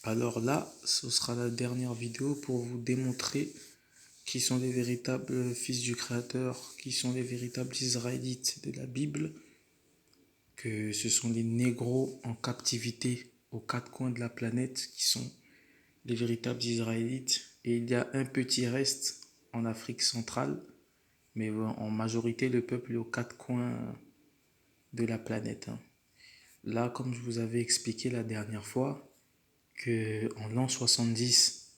Alors là, ce sera la dernière vidéo pour vous démontrer qui sont les véritables fils du Créateur, qui sont les véritables Israélites de la Bible, que ce sont les négros en captivité aux quatre coins de la planète qui sont les véritables Israélites. Et il y a un petit reste en Afrique centrale, mais en majorité le peuple est aux quatre coins de la planète. Là, comme je vous avais expliqué la dernière fois, que en l'an 70,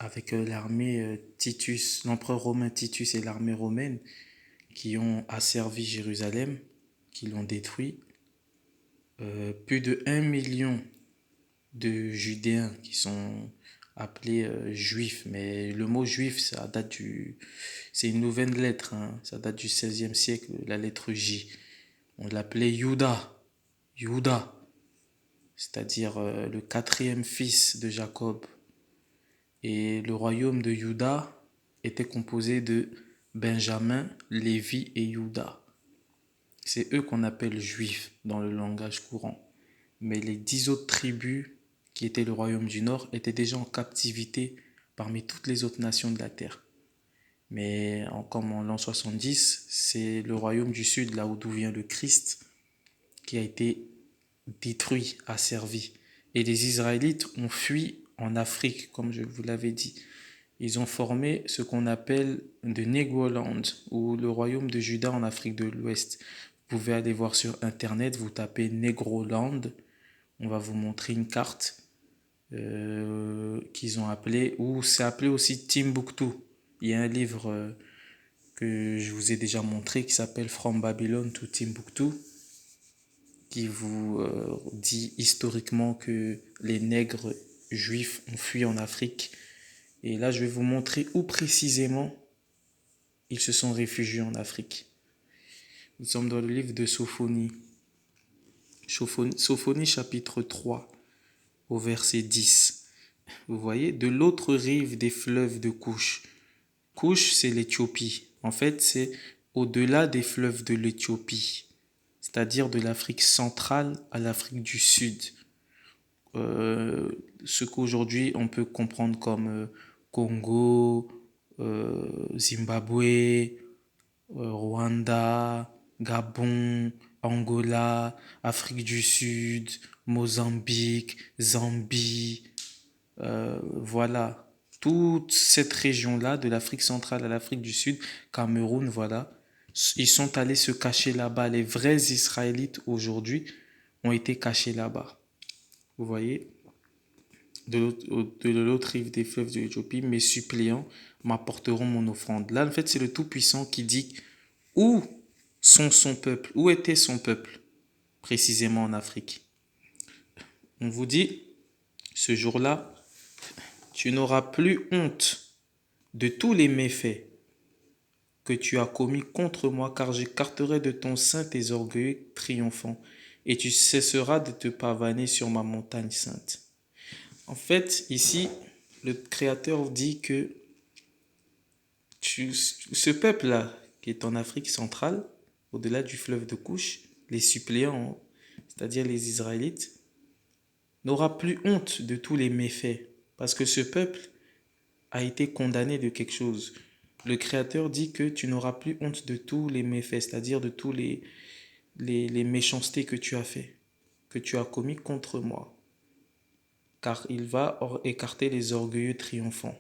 avec l'armée Titus, l'empereur romain Titus et l'armée romaine qui ont asservi Jérusalem, qui l'ont détruit, plus de 1 million de Judéens qui sont appelés juifs, mais le mot juif, c'est une nouvelle lettre, hein. Ça date du 16e siècle, la lettre J. On l'appelait Juda, c'est-à-dire le quatrième fils de Jacob. Et le royaume de Juda était composé de Benjamin, Lévi et Juda. C'est eux qu'on appelle juifs dans le langage courant. Mais les 10 autres tribus qui étaient le royaume du Nord étaient déjà en captivité parmi toutes les autres nations de la terre. Mais comme en l'an 70, c'est le royaume du Sud, là d'où vient le Christ, qui a été détruit, asservi. Et les Israélites ont fui en Afrique, comme je vous l'avais dit. Ils ont formé ce qu'on appelle de Negroland, ou le royaume de Juda en Afrique de l'Ouest. Vous pouvez aller voir sur internet, vous tapez Negroland, on va vous montrer une carte qu'ils ont appelée, ou c'est appelé aussi Timbuktu. Il y a un livre que je vous ai déjà montré qui s'appelle From Babylon to Timbuktu, qui vous dit historiquement que les nègres juifs ont fui en Afrique. Et là, je vais vous montrer où précisément ils se sont réfugiés en Afrique. Nous sommes dans le livre de Sophonie. Sophonie chapitre 3, au verset 10. Vous voyez, de l'autre rive des fleuves de Couche. Couche, c'est l'Éthiopie. En fait, c'est au-delà des fleuves de l'Éthiopie, c'est-à-dire de l'Afrique centrale à l'Afrique du Sud. Ce qu'aujourd'hui on peut comprendre comme Congo, Zimbabwe, Rwanda, Gabon, Angola, Afrique du Sud, Mozambique, Zambie, voilà. Toute cette région-là, de l'Afrique centrale à l'Afrique du Sud, Cameroun, voilà, ils sont allés se cacher là-bas. Les vrais Israélites aujourd'hui ont été cachés là-bas. Vous voyez, de l'autre rive des fleuves de l'Éthiopie, mes suppléants m'apporteront mon offrande. Là, en fait, c'est le Tout-Puissant qui dit où sont son peuple, où était son peuple, précisément en Afrique. On vous dit, ce jour-là, tu n'auras plus honte de tous les méfaits que tu as commis contre moi, car j'écarterai de ton sein tes orgueils triomphants, et tu cesseras de te pavaner sur ma montagne sainte. En fait, ici, le Créateur dit que ce peuple-là, qui est en Afrique centrale, au-delà du fleuve de Couche, les suppléants, c'est-à-dire les Israélites, n'aura plus honte de tous les méfaits, parce que ce peuple a été condamné de quelque chose. Le Créateur dit que tu n'auras plus honte de tous les méfaits, c'est-à-dire de tous les méchancetés que tu as fait, que tu as commis contre moi, car il va écarter les orgueilleux triomphants.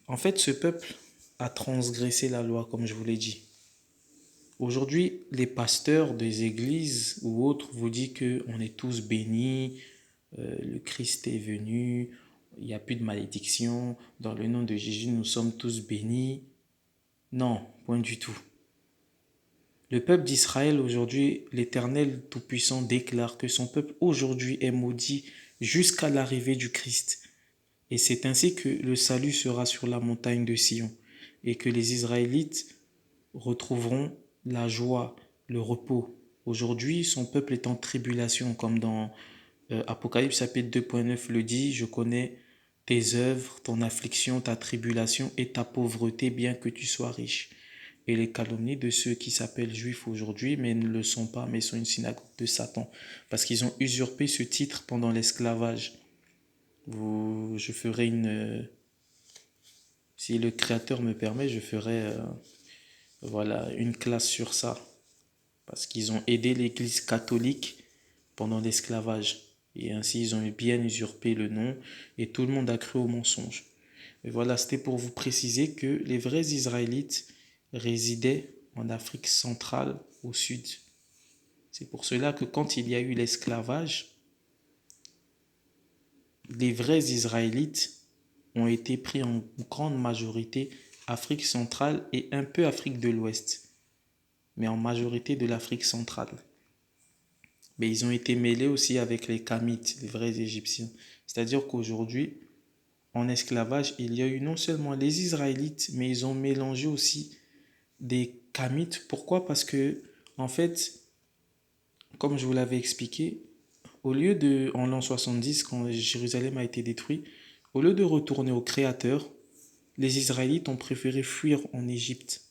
En fait, ce peuple a transgressé la loi, comme je vous l'ai dit. Aujourd'hui, les pasteurs des églises ou autres vous disent qu'on est tous bénis, le Christ est venu, il n'y a plus de malédiction, dans le nom de Jésus, nous sommes tous bénis. Non, point du tout. Le peuple d'Israël aujourd'hui, l'Éternel Tout-Puissant déclare que son peuple aujourd'hui est maudit jusqu'à l'arrivée du Christ. Et c'est ainsi que le salut sera sur la montagne de Sion et que les Israélites retrouveront la joie, le repos. Aujourd'hui, son peuple est en tribulation, comme dans Apocalypse chapitre 2.9 le dit, je connais tes œuvres, ton affliction, ta tribulation et ta pauvreté, bien que tu sois riche. Et les calomnies de ceux qui s'appellent juifs aujourd'hui, mais ne le sont pas, mais sont une synagogue de Satan, parce qu'ils ont usurpé ce titre pendant l'esclavage. Je ferai si le Créateur me permet, je ferai voilà, une classe sur ça. Parce qu'ils ont aidé l'Église catholique pendant l'esclavage. Et ainsi, ils ont bien usurpé le nom et tout le monde a cru au mensonge. Et voilà, c'était pour vous préciser que les vrais Israélites résidaient en Afrique centrale au sud. C'est pour cela que quand il y a eu l'esclavage, les vrais Israélites ont été pris en grande majorité Afrique centrale et un peu Afrique de l'Ouest, mais en majorité de l'Afrique centrale. Mais ils ont été mêlés aussi avec les Kamites, les vrais Égyptiens. C'est-à-dire qu'aujourd'hui, en esclavage, il y a eu non seulement les Israélites, mais ils ont mélangé aussi des Kamites. Pourquoi? Parce que, en fait, comme je vous l'avais expliqué, en l'an 70, quand Jérusalem a été détruit, au lieu de retourner au Créateur, les Israélites ont préféré fuir en Égypte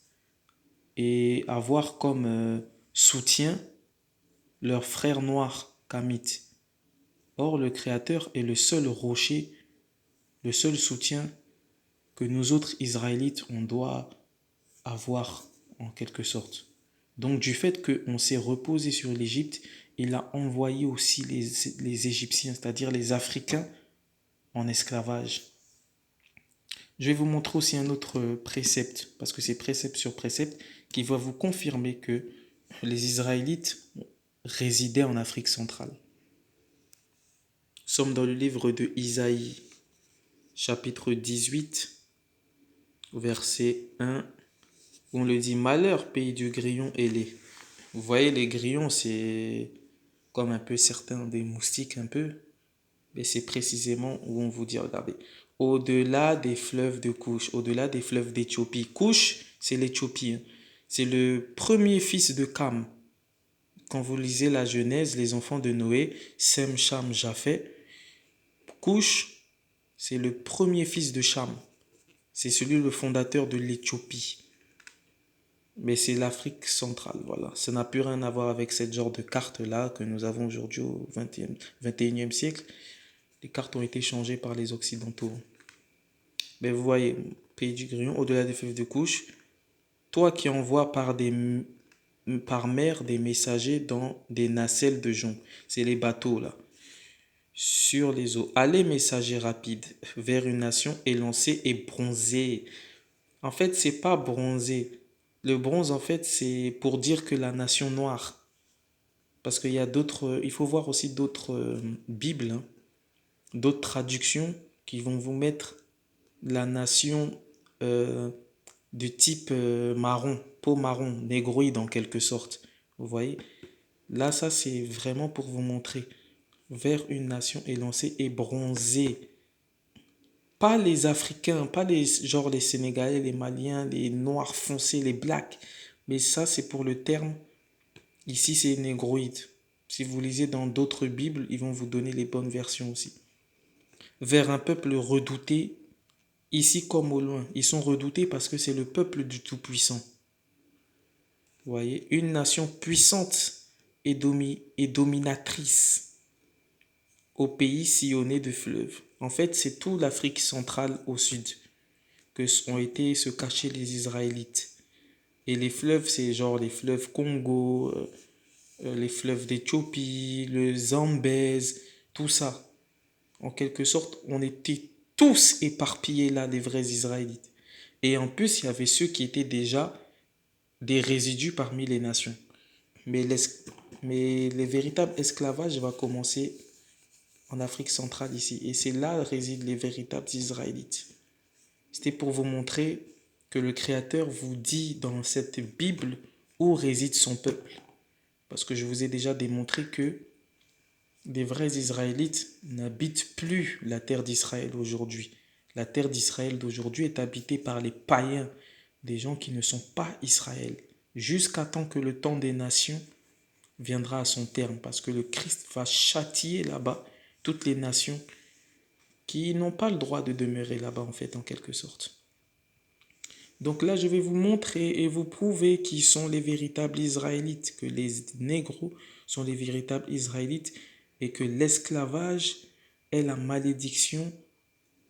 et avoir comme soutien leur frère noir, Kamite. Or, le Créateur est le seul rocher, le seul soutien que nous autres Israélites, on doit avoir en quelque sorte. Donc, du fait qu'on s'est reposé sur l'Égypte, il a envoyé aussi les Égyptiens, c'est-à-dire les Africains, en esclavage. Je vais vous montrer aussi un autre précepte, parce que c'est précepte sur précepte, qui va vous confirmer que les Israélites résidaient en Afrique centrale. Nous sommes dans le livre de Isaïe, chapitre 18, verset 1, où on le dit « Malheur, pays du grillon ailé ». Vous voyez, les grillons, c'est comme un peu certains des moustiques, un peu. Mais c'est précisément où on vous dit, regardez, au-delà des fleuves de Couche, au-delà des fleuves d'Éthiopie. Couche, c'est l'Éthiopie. C'est le premier fils de Cam. Quand vous lisez la Genèse, les enfants de Noé, Sem, Cham, Japheth. Couche, c'est le premier fils de Cham. C'est celui le fondateur de l'Éthiopie. Mais c'est l'Afrique centrale, voilà. Ça n'a plus rien à voir avec ce genre de carte-là que nous avons aujourd'hui au 21e siècle. Les cartes ont été changées par les Occidentaux. Mais vous voyez, pays du grillon, au-delà des fleuves de Couche, toi qui envoies par mer des messagers dans des nacelles de joncs, c'est les bateaux là, sur les eaux. Allez, messagers rapides, vers une nation élancée et bronzée. En fait, c'est pas bronzé. Le bronze, en fait, c'est pour dire que la nation noire. Parce qu'il y a d'autres, il faut voir aussi d'autres Bibles, hein, d'autres traductions qui vont vous mettre la nation de type marron, peau marron, négroïde en quelque sorte. Vous voyez? Là, ça, c'est vraiment pour vous montrer. Vers une nation élancée et bronzée. Pas les Africains, pas genre les Sénégalais, les Maliens, les Noirs foncés, les Blacks. Mais ça, c'est pour le terme. Ici, c'est négroïde. Si vous lisez dans d'autres Bibles, ils vont vous donner les bonnes versions aussi. Vers un peuple redouté, ici comme au loin. Ils sont redoutés parce que c'est le peuple du Tout-Puissant. Vous voyez, une nation puissante et dominatrice au pays sillonné de fleuves. En fait, c'est toute l'Afrique centrale au sud que ont été se cacher les Israélites. Et les fleuves, c'est genre les fleuves Congo, les fleuves d'Éthiopie, le Zambèze, tout ça. En quelque sorte, on était tous éparpillés là, les vrais Israélites. Et en plus, il y avait ceux qui étaient déjà des résidus parmi les nations. Mais le véritable esclavage va commencer en Afrique centrale ici. Et c'est là où résident les véritables Israélites. C'était pour vous montrer que le Créateur vous dit dans cette Bible où réside son peuple. Parce que je vous ai déjà démontré que des vrais Israélites n'habitent plus la terre d'Israël aujourd'hui. La terre d'Israël d'aujourd'hui est habitée par les païens, des gens qui ne sont pas Israël, jusqu'à temps que le temps des nations viendra à son terme, parce que le Christ va châtier là-bas toutes les nations qui n'ont pas le droit de demeurer là-bas en fait, en quelque sorte. Donc là, je vais vous montrer et vous prouver qui sont les véritables Israélites, que les négros sont les véritables Israélites et que l'esclavage est la malédiction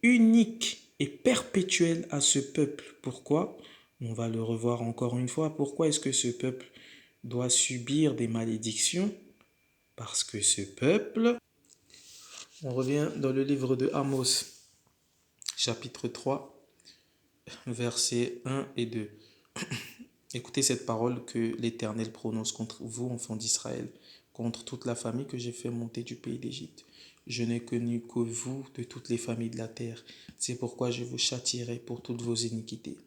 unique et perpétuelle à ce peuple. Pourquoi? On va le revoir encore une fois. Pourquoi est-ce que ce peuple doit subir des malédictions? Parce que ce peuple, on revient dans le livre de Amos, chapitre 3, versets 1 et 2. Écoutez cette parole que l'Éternel prononce contre vous, enfants d'Israël, contre toute la famille que j'ai fait monter du pays d'Égypte. Je n'ai connu que vous de toutes les familles de la terre. C'est pourquoi je vous châtierai pour toutes vos iniquités.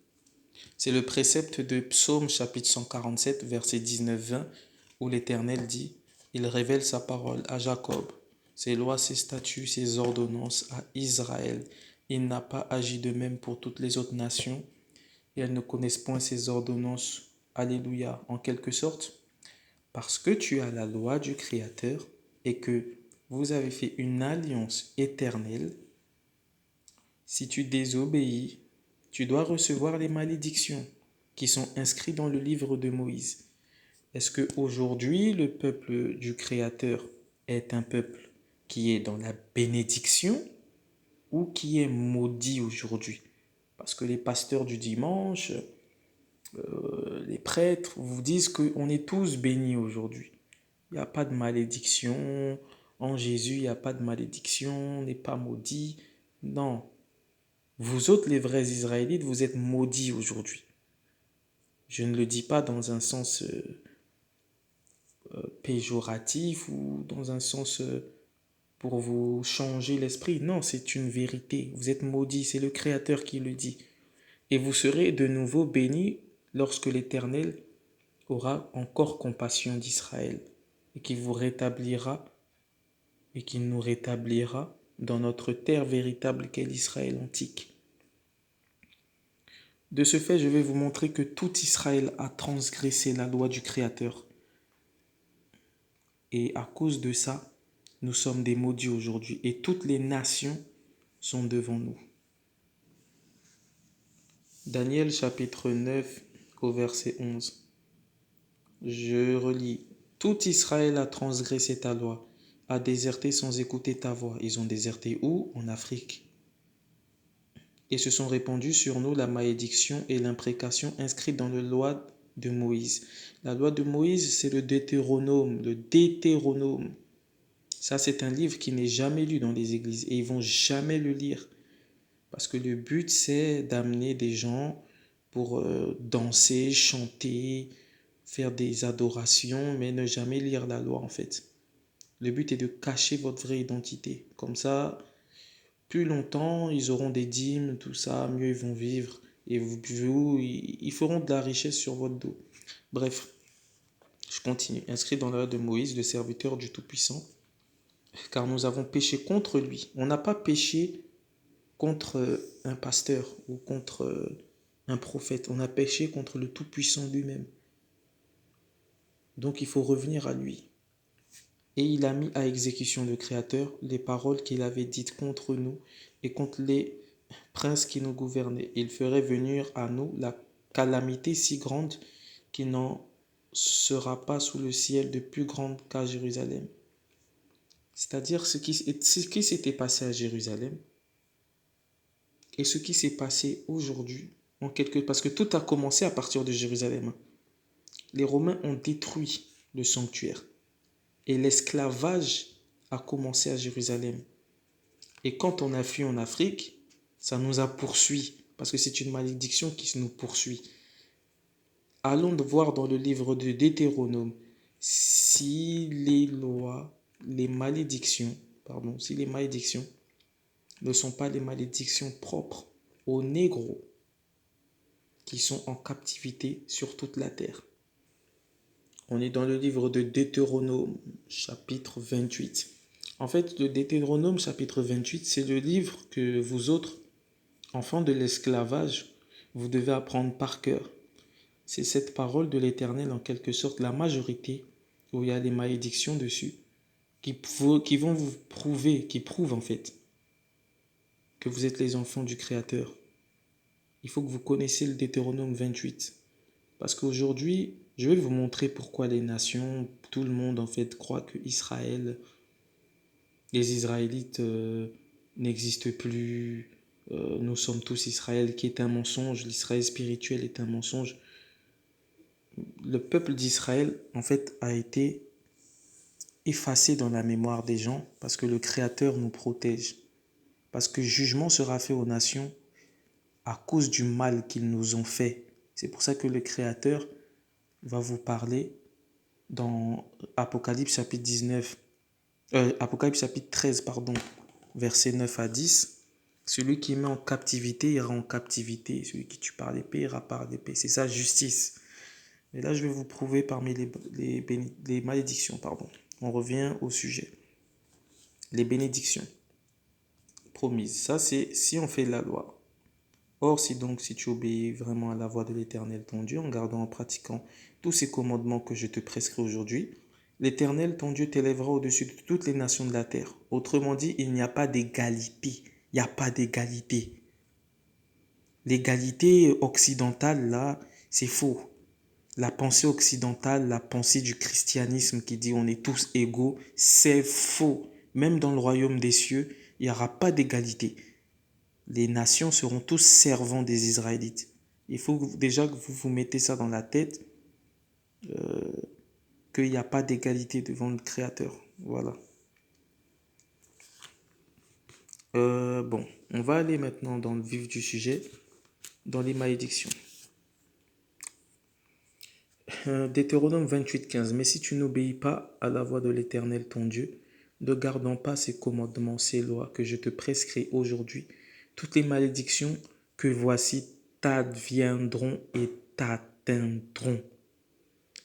C'est le précepte de Psaume chapitre 147, verset 19-20, où l'Éternel dit, il révèle sa parole à Jacob, ses lois, ses statuts, ses ordonnances à Israël. Il n'a pas agi de même pour toutes les autres nations, et elles ne connaissent point ses ordonnances. Alléluia. En quelque sorte, parce que tu as la loi du Créateur et que vous avez fait une alliance éternelle, si tu désobéis, tu dois recevoir les malédictions qui sont inscrites dans le livre de Moïse. Est-ce qu'aujourd'hui, le peuple du Créateur est un peuple qui est dans la bénédiction ou qui est maudit aujourd'hui? Parce que les pasteurs du dimanche, les prêtres vous disent qu'on est tous bénis aujourd'hui. Il n'y a pas de malédiction. En Jésus, il n'y a pas de malédiction. On n'est pas maudit. Non. Vous autres, les vrais Israélites, vous êtes maudits aujourd'hui. Je ne le dis pas dans un sens péjoratif ou dans un sens pour vous changer l'esprit. Non, c'est une vérité. Vous êtes maudits, c'est le Créateur qui le dit. Et vous serez de nouveau bénis lorsque l'Éternel aura encore compassion d'Israël et qu'il vous rétablira et qu'il nous rétablira dans notre terre véritable qu'est l'Israël antique. De ce fait, je vais vous montrer que tout Israël a transgressé la loi du Créateur. Et à cause de ça, nous sommes des maudits aujourd'hui et toutes les nations sont devant nous. Daniel chapitre 9 au verset 11. Je relis. Tout Israël a transgressé ta loi, a déserté sans écouter ta voix. Ils ont déserté où? En Afrique. Et se sont répandus sur nous la malédiction et l'imprécation inscrites dans la loi de Moïse. La loi de Moïse, c'est le Deutéronome. Le Deutéronome. Ça, c'est un livre qui n'est jamais lu dans les églises et ils vont jamais le lire. Parce que le but, c'est d'amener des gens pour danser, chanter, faire des adorations, mais ne jamais lire la loi en fait. Le but est de cacher votre vraie identité. Comme ça, plus longtemps, ils auront des dîmes, tout ça, mieux ils vont vivre. Et ils feront de la richesse sur votre dos. Bref, je continue. Inscrit dans la loi de Moïse, le serviteur du Tout-Puissant, car nous avons péché contre lui. On n'a pas péché contre un pasteur ou contre un prophète. On a péché contre le Tout-Puissant lui-même. Donc il faut revenir à lui. Et il a mis à exécution le Créateur les paroles qu'il avait dites contre nous et contre les princes qui nous gouvernaient. Il ferait venir à nous la calamité si grande qu'il n'en sera pas sous le ciel de plus grande qu'à Jérusalem. C'est-à-dire ce qui s'était passé à Jérusalem et ce qui s'est passé aujourd'hui, parce que tout a commencé à partir de Jérusalem. Les Romains ont détruit le sanctuaire et l'esclavage a commencé à Jérusalem. Et quand on a fui en Afrique, ça nous a poursuivis parce que c'est une malédiction qui nous poursuit. Allons voir dans le livre de Deutéronome si les malédictions ne sont pas les malédictions propres aux négros qui sont en captivité sur toute la terre. On est dans le livre de Deutéronome, chapitre 28. En fait, le Deutéronome, chapitre 28, c'est le livre que vous autres, enfants de l'esclavage, vous devez apprendre par cœur. C'est cette parole de l'Éternel, en quelque sorte, la majorité, où il y a les malédictions dessus, qui vont vous prouver, qui prouvent en fait, que vous êtes les enfants du Créateur. Il faut que vous connaissiez le Deutéronome 28. Parce qu'aujourd'hui, je vais vous montrer pourquoi les nations, tout le monde en fait, croit que Israël les Israélites n'existent plus, nous sommes tous Israël, qui est un mensonge, l'Israël spirituel est un mensonge. Le peuple d'Israël, en fait, a été effacé dans la mémoire des gens parce que le Créateur nous protège. Parce que jugement sera fait aux nations à cause du mal qu'ils nous ont fait. C'est pour ça que le Créateur va vous parler dans Apocalypse chapitre 19, Apocalypse chapitre 13, pardon, versets 9 à 10. Celui qui met en captivité ira en captivité. Celui qui tue par l'épée ira par l'épée. C'est ça, justice. Et là, je vais vous prouver parmi les malédictions, pardon. On revient au sujet. Les bénédictions promises. Ça, c'est si on fait la loi. Or, si tu obéis vraiment à la voix de l'Éternel ton Dieu, en gardant, en pratiquant tous ces commandements que je te prescris aujourd'hui, l'Éternel ton Dieu t'élèvera au-dessus de toutes les nations de la terre. Autrement dit, il n'y a pas d'égalité. Il n'y a pas d'égalité. L'égalité occidentale, là, c'est faux. La pensée occidentale, la pensée du christianisme qui dit on est tous égaux, c'est faux. Même dans le royaume des cieux, il n'y aura pas d'égalité. Les nations seront tous servants des Israélites. Il faut déjà que vous vous mettez ça dans la tête, qu'il n'y a pas d'égalité devant le Créateur. Voilà. Bon, on va aller maintenant dans le vif du sujet, dans les malédictions. Deutéronome 28:15. Mais si tu n'obéis pas à la voix de l'Éternel ton Dieu, ne gardant pas ses commandements, ses lois que je te prescris aujourd'hui, toutes les malédictions que voici t'adviendront et t'atteindront.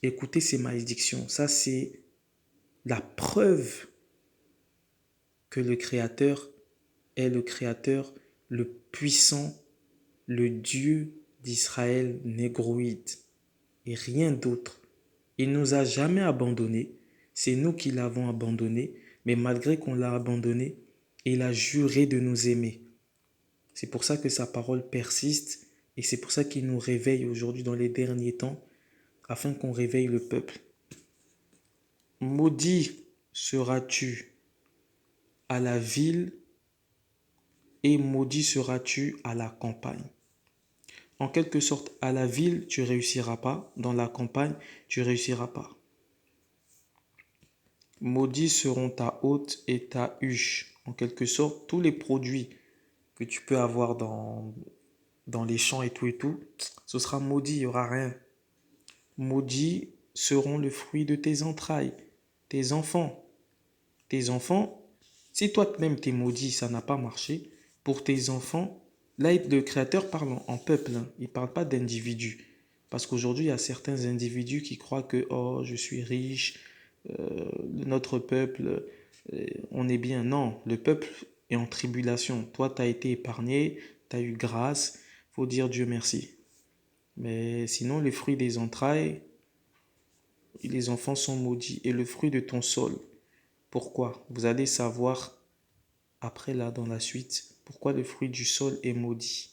Écoutez ces malédictions. Ça, c'est la preuve que le Créateur est le Créateur, le puissant, le Dieu d'Israël négroïde et rien d'autre. Il ne nous a jamais abandonnés. C'est nous qui l'avons abandonné. Mais malgré qu'on l'a abandonné, il a juré de nous aimer. C'est pour ça que sa parole persiste et c'est pour ça qu'il nous réveille aujourd'hui dans les derniers temps afin qu'on réveille le peuple. Maudit seras-tu à la ville et maudit seras-tu à la campagne. En quelque sorte, à la ville, tu ne réussiras pas. Dans la campagne, tu ne réussiras pas. Maudits seront ta hotte et ta huche. En quelque sorte, tous les produits que tu peux avoir dans les champs et tout, ce sera maudit, il n'y aura rien. Maudits seront le fruit de tes entrailles, tes enfants. Tes enfants, si toi-même t'es maudit, ça n'a pas marché, pour tes enfants, là, le Créateur parle en peuple, hein, il ne parle pas d'individus. Parce qu'aujourd'hui, il y a certains individus qui croient que, oh, je suis riche, notre peuple, on est bien. Non, le peuple est en tribulation. Toi, tu as été épargné, tu as eu grâce, faut dire Dieu merci. Mais sinon, les fruits des entrailles, les enfants sont maudits. Et le fruit de ton sol, pourquoi? Vous allez savoir après là dans la suite pourquoi le fruit du sol est maudit.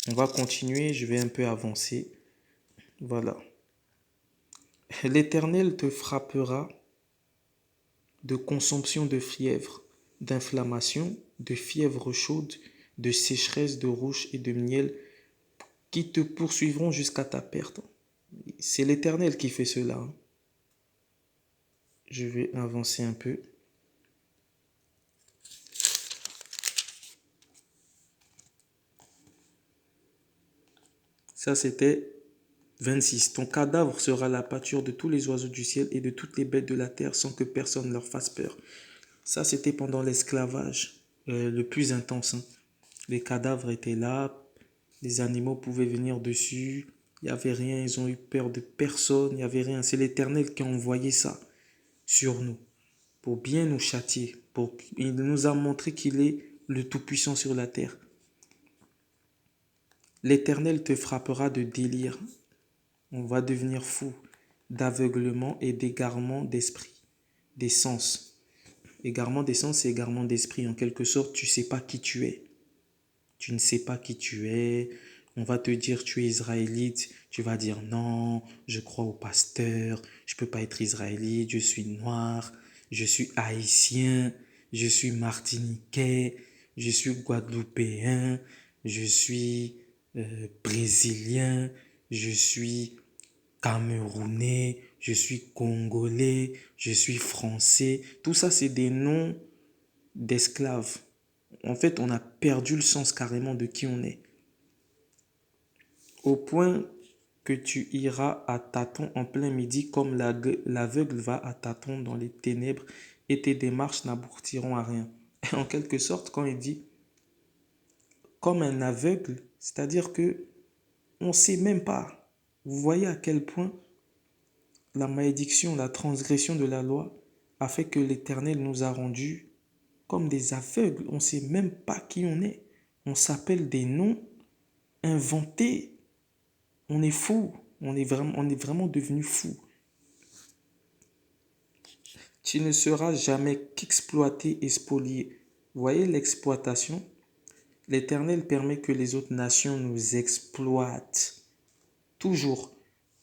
On va continuer, je vais un peu avancer. Voilà. L'Éternel te frappera de consomption de fièvre, d'inflammation, de fièvre chaude, de sécheresse, de rouge et de miel qui te poursuivront jusqu'à ta perte. C'est l'Éternel qui fait cela. Je vais avancer un peu. Ça, c'était 26. Ton cadavre sera la pâture de tous les oiseaux du ciel et de toutes les bêtes de la terre sans que personne leur fasse peur. Ça, c'était pendant l'esclavage le plus intense, hein. Les cadavres étaient là, les animaux pouvaient venir dessus, il n'y avait rien, ils ont eu peur de personne, il n'y avait rien. C'est l'Éternel qui a envoyé ça sur nous pour bien nous châtier. Il nous a montré qu'il est le Tout-Puissant sur la terre. L'Éternel te frappera de délire. On va devenir fou, d'aveuglement et d'égarement d'esprit, des sens. Égarement des sens et égarement d'esprit. En quelque sorte, tu ne sais pas qui tu es. Tu ne sais pas qui tu es. On va te dire tu es israélite. Tu vas dire non, je crois au pasteur. Je ne peux pas être israélite, je suis noir. je suis haïtien, je suis martiniquais, je suis guadeloupéen, je suis brésilien, je suis camerounais, je suis congolais, je suis français. Tout ça, c'est des noms d'esclaves. En fait, on a perdu le sens carrément de qui on est. Au point que tu iras à tâtons en plein midi comme l'aveugle va à tâtons dans les ténèbres et tes démarches n'aboutiront à rien. Et en quelque sorte, quand il dit comme un aveugle, c'est-à-dire que on ne sait même pas. Vous voyez à quel point la malédiction, la transgression de la loi a fait que l'Éternel nous a rendus comme des aveugles. On ne sait même pas qui on est. On s'appelle des noms inventés. On est fou. On est vraiment devenu fou. Tu ne seras jamais qu'exploité et spolié. Vous voyez l'exploitation? L'Éternel permet que les autres nations nous exploitent. Toujours.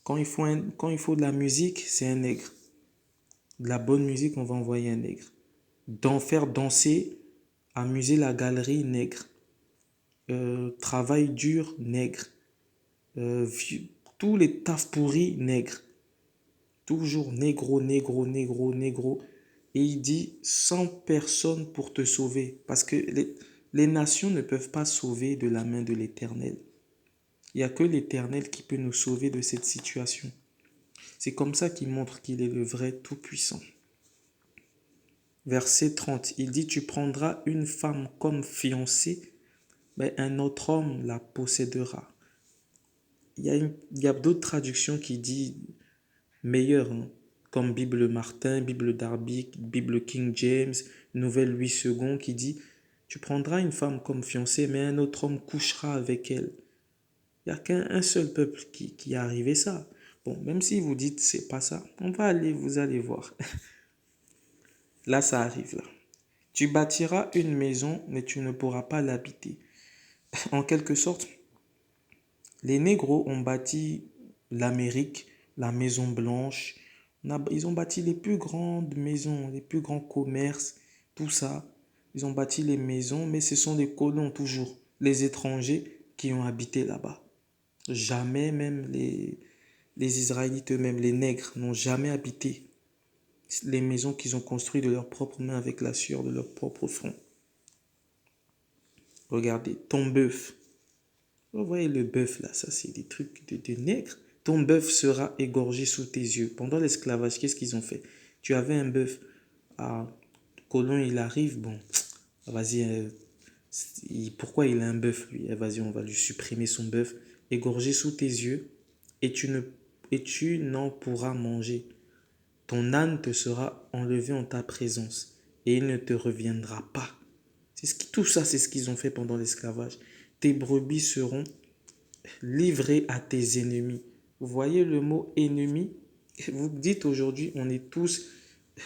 Quand il faut de la musique, c'est un nègre. De la bonne musique, on va envoyer un nègre. D'en faire danser, amuser la galerie, nègre. Travail dur, nègre. Tous les tafs pourris, nègre. Toujours négro, négro, négro, négro. Et il dit, sans personne pour te sauver. Parce que les nations ne peuvent pas sauver de la main de l'Éternel. Il n'y a que l'Éternel qui peut nous sauver de cette situation. C'est comme ça qu'il montre qu'il est le vrai Tout-Puissant. Verset 30, il dit, tu prendras une femme comme fiancée, mais un autre homme la possédera. Il y a d'autres traductions qui disent meilleure, hein, comme Bible Martin, Bible Darby, Bible King James, Nouvelle Louis II, qui dit, tu prendras une femme comme fiancée, mais un autre homme couchera avec elle. Il n'y a qu'un seul peuple qui a arrivé ça. Bon, même si vous dites c'est pas ça, vous allez voir. Là, ça arrive là. Tu bâtiras une maison, mais tu ne pourras pas l'habiter. En quelque sorte, les négros ont bâti l'Amérique, la Maison Blanche. Ils ont bâti les plus grandes maisons, les plus grands commerces, tout ça. Ils ont bâti les maisons, mais ce sont les colons toujours, les étrangers qui ont habité là-bas. Jamais même les Israélites eux-mêmes, les nègres, n'ont jamais habité les maisons qu'ils ont construites de leurs propres mains avec la sueur de leur propre front. Regardez, ton bœuf. Vous voyez le bœuf là, ça c'est des trucs de nègres. Ton bœuf sera égorgé sous tes yeux. Pendant l'esclavage, qu'est-ce qu'ils ont fait? Tu avais un bœuf. Ah, colon il arrive, bon, vas-y, pourquoi il a un bœuf lui? Vas-y, on va lui supprimer son bœuf. Égorgé sous tes yeux et tu n'en pourras manger. Ton âne te sera enlevé en ta présence et il ne te reviendra pas. Tout ça, c'est ce qu'ils ont fait pendant l'esclavage. Tes brebis seront livrées à tes ennemis. Vous voyez le mot ennemi? Vous dites aujourd'hui, on est tous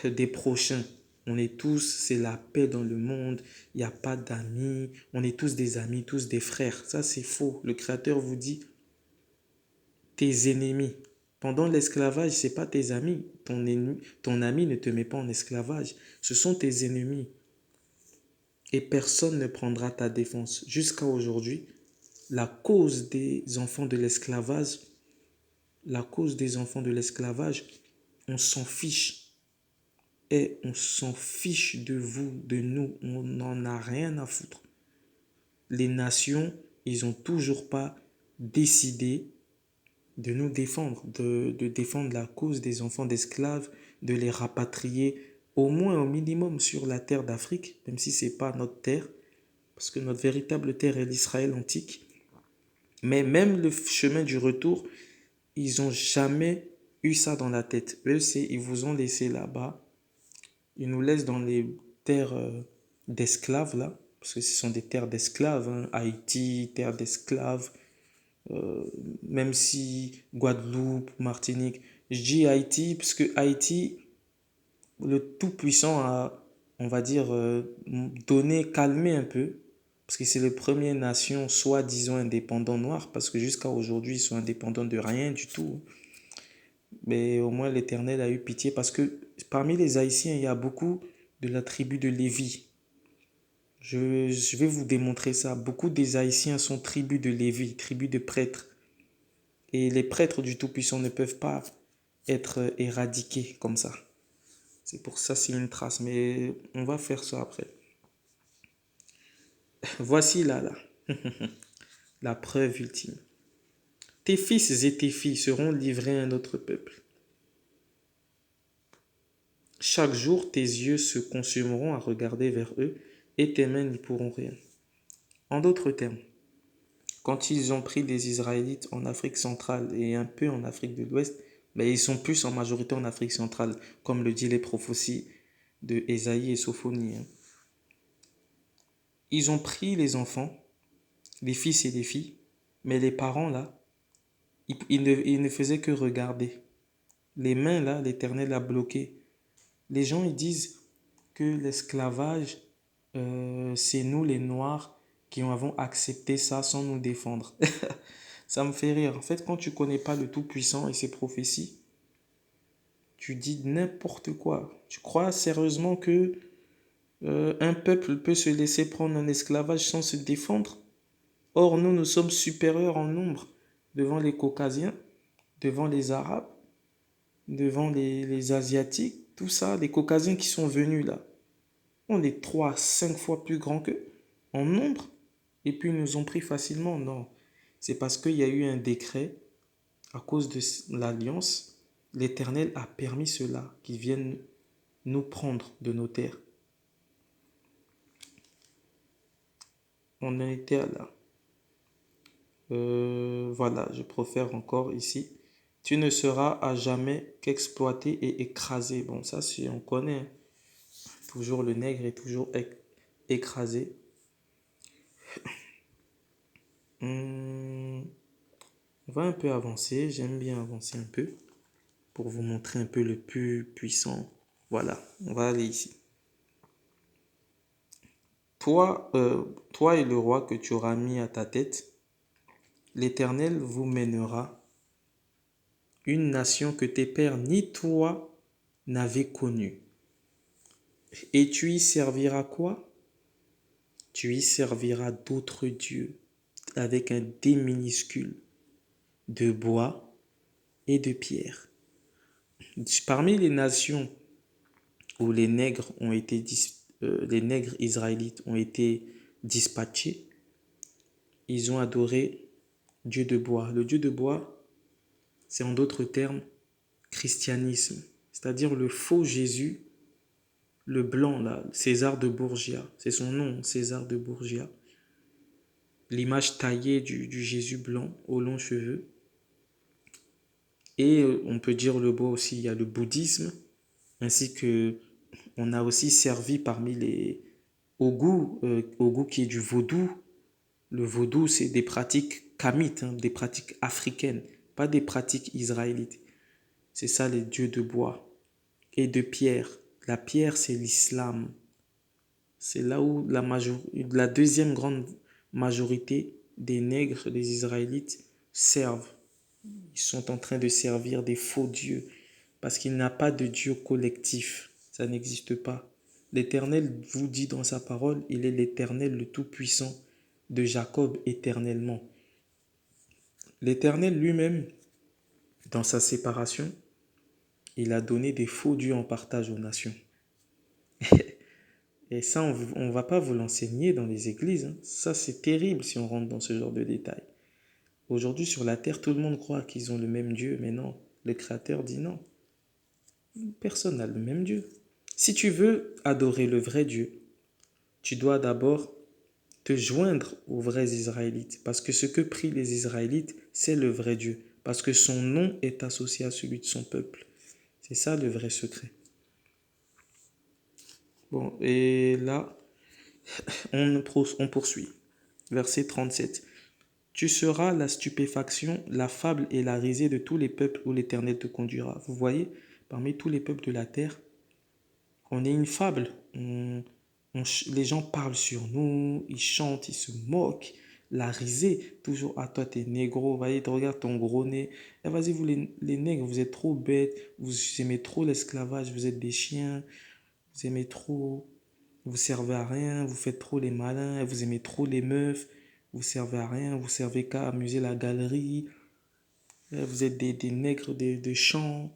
des prochains. On est tous, c'est la paix dans le monde. Il n'y a pas d'amis. On est tous des amis, tous des frères. Ça, c'est faux. Le Créateur vous dit, tes ennemis. Pendant l'esclavage, ce n'est pas tes amis. Ton ami ne te met pas en esclavage. Ce sont tes ennemis. Et personne ne prendra ta défense. Jusqu'à aujourd'hui, la cause des enfants de l'esclavage, on s'en fiche. Et on s'en fiche de vous, de nous. On n'en a rien à foutre. Les nations, ils n'ont toujours pas décidé de nous défendre, de défendre la cause des enfants d'esclaves, de les rapatrier au moins au minimum sur la terre d'Afrique, même si ce n'est pas notre terre, parce que notre véritable terre est l'Israël antique. Mais même le chemin du retour, ils n'ont jamais eu ça dans la tête. Eux, ils vous ont laissé là-bas. Ils nous laissent dans les terres d'esclaves, là, parce que ce sont des terres d'esclaves. Hein. Haïti, terre d'esclaves. Même si Guadeloupe, Martinique. Je dis Haïti, parce que Haïti, le Tout-Puissant a, on va dire, donné, calmé un peu. Parce que c'est les premières nations, soi-disant indépendants noirs, parce que jusqu'à aujourd'hui, ils sont indépendants de rien du tout. Mais au moins, l'Éternel a eu pitié parce que parmi les Haïtiens, il y a beaucoup de la tribu de Lévi. Je vais vous démontrer ça. Beaucoup des Haïtiens sont tribus de Lévi, tribus de prêtres. Et les prêtres du Tout-Puissant ne peuvent pas être éradiqués comme ça. C'est pour ça c'est une trace, mais on va faire ça après. Voici là, la preuve ultime. Tes fils et tes filles seront livrés à un autre peuple. Chaque jour, tes yeux se consumeront à regarder vers eux et tes mains n'y pourront rien. En d'autres termes, quand ils ont pris des Israélites en Afrique centrale et un peu en Afrique de l'Ouest, mais ils sont plus en majorité en Afrique centrale, comme le disent les prophéties de Ésaïe et Sophonie. Ils ont pris les enfants, les fils et les filles, mais les parents là, ils ne faisaient que regarder. Les mains là, l'Éternel a bloqué. Les gens ils disent que l'esclavage, c'est nous les Noirs qui avons accepté ça sans nous défendre. Ça me fait rire. En fait, quand tu connais pas le Tout-Puissant et ses prophéties, tu dis n'importe quoi. Tu crois sérieusement que un peuple peut se laisser prendre en esclavage sans se défendre? Or, nous sommes supérieurs en nombre devant les Caucasiens, devant les Arabes, devant les Asiatiques, tout ça, les Caucasiens qui sont venus là. On est 3, 5 fois plus grands qu'eux en nombre, et puis ils nous ont pris facilement. Non, c'est parce qu'il y a eu un décret, à cause de l'alliance, l'Éternel a permis cela, qu'ils viennent nous prendre de nos terres. On en était là. Voilà, je préfère encore ici. Tu ne seras à jamais qu'exploité et écrasé. Bon, ça, si on connaît. Toujours le nègre est toujours écrasé. On va un peu avancer. J'aime bien avancer un peu pour vous montrer un peu le plus puissant. Voilà, on va aller ici. Toi et le roi que tu auras mis à ta tête, l'Éternel vous mènera une nation que tes pères ni toi n'avaient connue. Et tu y serviras quoi? Tu y serviras d'autres dieux avec un D minuscule, de bois et de pierre. Parmi les nations où les nègres les nègres israélites ont été dispatchés, ils ont adoré Dieu de bois. Le Dieu de bois, c'est en d'autres termes christianisme, c'est-à-dire le faux Jésus, le blanc là, César de Borgia, c'est son nom, César de Borgia. L'image taillée du Jésus blanc aux longs cheveux. Et on peut dire le bois aussi, il y a le bouddhisme, ainsi que on a aussi servi parmi les Oghou qui est du vaudou. Le vaudou, c'est des pratiques kamites, hein, des pratiques africaines, pas des pratiques israélites. C'est ça les dieux de bois et de pierre. La pierre, c'est l'islam. C'est là où la deuxième grande majorité des nègres, des Israélites, servent. Ils sont en train de servir des faux dieux parce qu'il n'y a pas de Dieu collectif. Ça n'existe pas. L'Éternel vous dit dans sa parole, il est l'Éternel, le Tout-Puissant de Jacob éternellement. L'Éternel lui-même, dans sa séparation, il a donné des faux dieux en partage aux nations. Et ça, on ne va pas vous l'enseigner dans les églises. Hein. Ça, c'est terrible si on rentre dans ce genre de détails. Aujourd'hui, sur la terre, tout le monde croit qu'ils ont le même Dieu, mais non. Le Créateur dit non. Personne n'a le même Dieu. Si tu veux adorer le vrai Dieu, tu dois d'abord te joindre aux vrais Israélites. Parce que ce que prient les Israélites, c'est le vrai Dieu. Parce que son nom est associé à celui de son peuple. C'est ça le vrai secret. Bon, et là, on poursuit. Verset 37. Tu seras la stupéfaction, la fable et la risée de tous les peuples où l'Éternel te conduira. Vous voyez, parmi tous les peuples de la terre, on est une fable. Les gens parlent sur nous, ils chantent, ils se moquent. la risée. Toujours, ah toi t'es négro, vas-y, regarde ton gros nez. Eh, vas-y, vous les nègres, vous êtes trop bêtes, vous aimez trop l'esclavage, vous êtes des chiens, vous aimez trop, vous servez à rien, vous faites trop les malins, vous aimez trop les meufs, vous servez à rien, vous servez qu'à amuser la galerie, vous êtes des nègres de champs,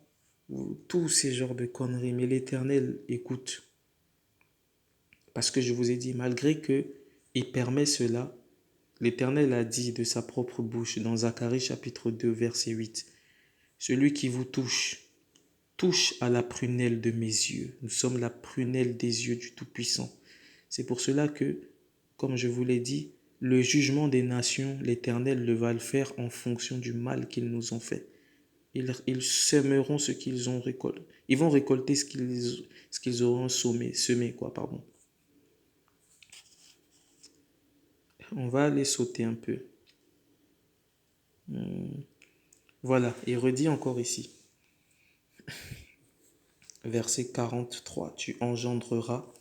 tous ces genres de conneries. Mais l'Éternel écoute. Parce que je vous ai dit, malgré que il permet cela, l'Éternel a dit de sa propre bouche dans Zacharie chapitre 2 verset 8, celui qui vous touche, touche à la prunelle de mes yeux. Nous sommes la prunelle des yeux du Tout-Puissant. C'est pour cela que, comme je vous l'ai dit, le jugement des nations, l'Éternel le va le faire en fonction du mal qu'ils nous ont fait. Ils sèmeront ce qu'ils ont récolté. Ils vont récolter ce qu'ils auront semé, quoi, pardon. On va aller sauter un peu. Voilà, il redit encore ici. Verset 43. Tu engendreras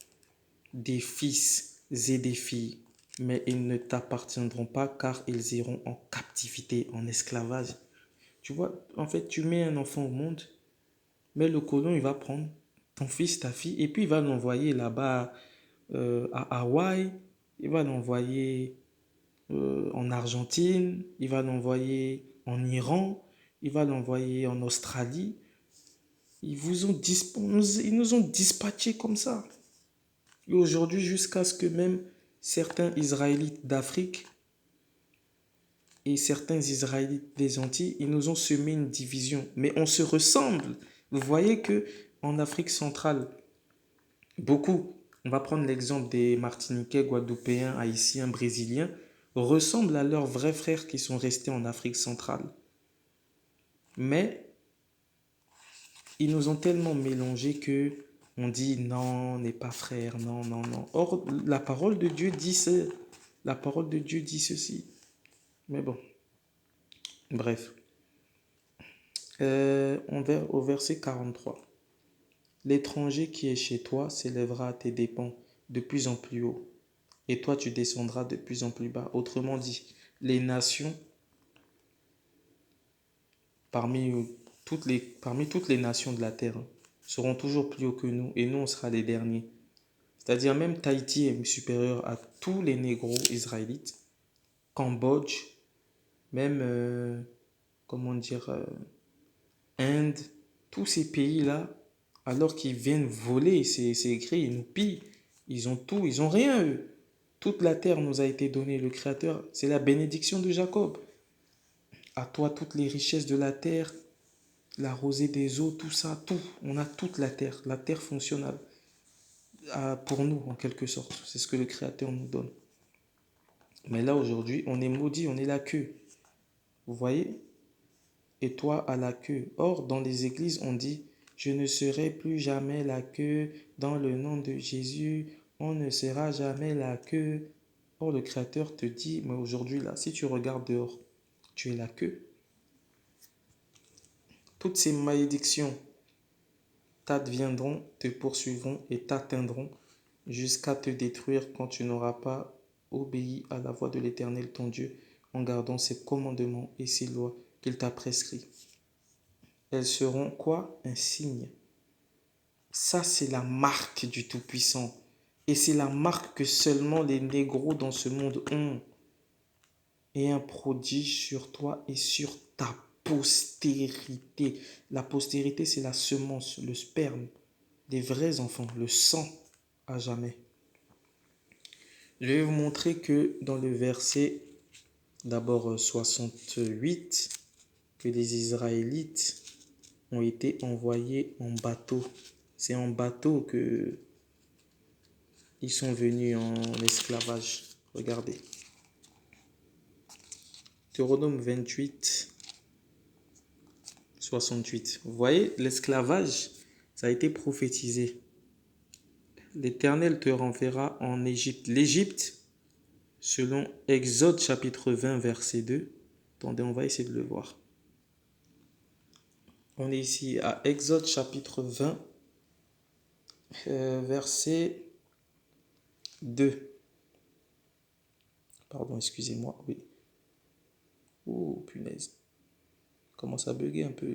des fils et des filles, mais ils ne t'appartiendront pas car ils iront en captivité, en esclavage. Tu vois, en fait, tu mets un enfant au monde, mais le colon, il va prendre ton fils, ta fille, et puis il va l'envoyer là-bas à Hawaï, il va l'envoyer en Argentine, il va l'envoyer en Iran, il va l'envoyer en Australie. Ils nous ont dispatchés comme ça. Et aujourd'hui, jusqu'à ce que même certains Israélites d'Afrique et certains Israélites des Antilles, ils nous ont semé une division. Mais on se ressemble. Vous voyez que en Afrique centrale, beaucoup, on va prendre l'exemple des Martiniquais, Guadeloupéens, Haïtiens, Brésiliens, ressemblent à leurs vrais frères qui sont restés en Afrique centrale. Mais ils nous ont tellement mélangés que on dit non, on n'est pas frères, non, non, non. Or, la parole de Dieu dit la parole de Dieu dit ceci. Mais bon, bref. On va au verset 43. L'étranger qui est chez toi s'élèvera à tes dépens de plus en plus haut, et toi tu descendras de plus en plus bas. Autrement dit, les nations, parmi toutes les nations de la terre, seront toujours plus hauts que nous, et nous on sera les derniers. C'est-à-dire même Tahiti est supérieur à tous les négros israélites, Cambodge, même, comment dire, Inde, tous ces pays-là, alors qu'ils viennent voler, c'est écrit, ils nous pillent, ils ont tout, ils ont rien eux. Toute la terre nous a été donnée, le Créateur, c'est la bénédiction de Jacob. À toi toutes les richesses de la terre, la rosée des eaux, tout ça, tout. On a toute la terre fonctionne pour nous en quelque sorte. C'est ce que le Créateur nous donne. Mais là aujourd'hui, on est maudit, on est la queue. Vous voyez? Et toi à la queue. Or, dans les églises, on dit, je ne serai plus jamais la queue dans le nom de Jésus. On ne sera jamais la queue. Or, le Créateur te dit, mais aujourd'hui, là, si tu regardes dehors, tu es la queue. Toutes ces malédictions t'adviendront, te poursuivront et t'atteindront jusqu'à te détruire quand tu n'auras pas obéi à la voix de l'Éternel ton Dieu en gardant ses commandements et ses lois qu'il t'a prescrits. Elles seront quoi? Un signe. Ça, c'est la marque du Tout-Puissant. Et c'est la marque que seulement les négros dans ce monde ont. Et un prodige sur toi et sur ta postérité. La postérité, c'est la semence, le sperme des vrais enfants, le sang à jamais. Je vais vous montrer que dans le verset d'abord 68, que les Israélites ont été envoyés en bateau. C'est en bateau que ils sont venus en esclavage. Regardez. Deutéronome 28, 68. Vous voyez, l'esclavage, ça a été prophétisé. L'Éternel te renverra en Égypte. L'Égypte, selon Exode chapitre 20, verset 2. Attendez, on va essayer de le voir. On est ici à Exode chapitre 20, verset 2. Pardon, excusez-moi. Oui. Oh, punaise. Commence à bugger un peu.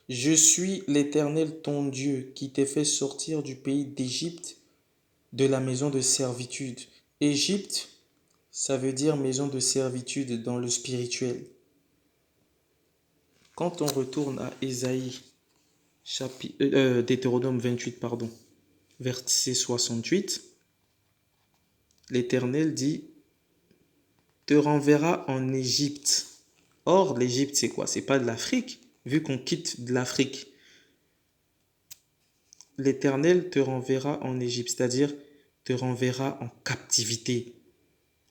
Je suis l'Éternel ton Dieu qui t'ai fait sortir du pays d'Égypte, de la maison de servitude. Égypte, ça veut dire maison de servitude dans le spirituel. Quand on retourne à Ésaïe, Deutéronome 28, pardon, verset 68, l'Éternel dit, te renverra en Égypte. Or, l'Égypte, c'est quoi? C'est pas de l'Afrique, vu qu'on quitte de l'Afrique. L'Éternel te renverra en Égypte, c'est-à-dire te renverra en captivité,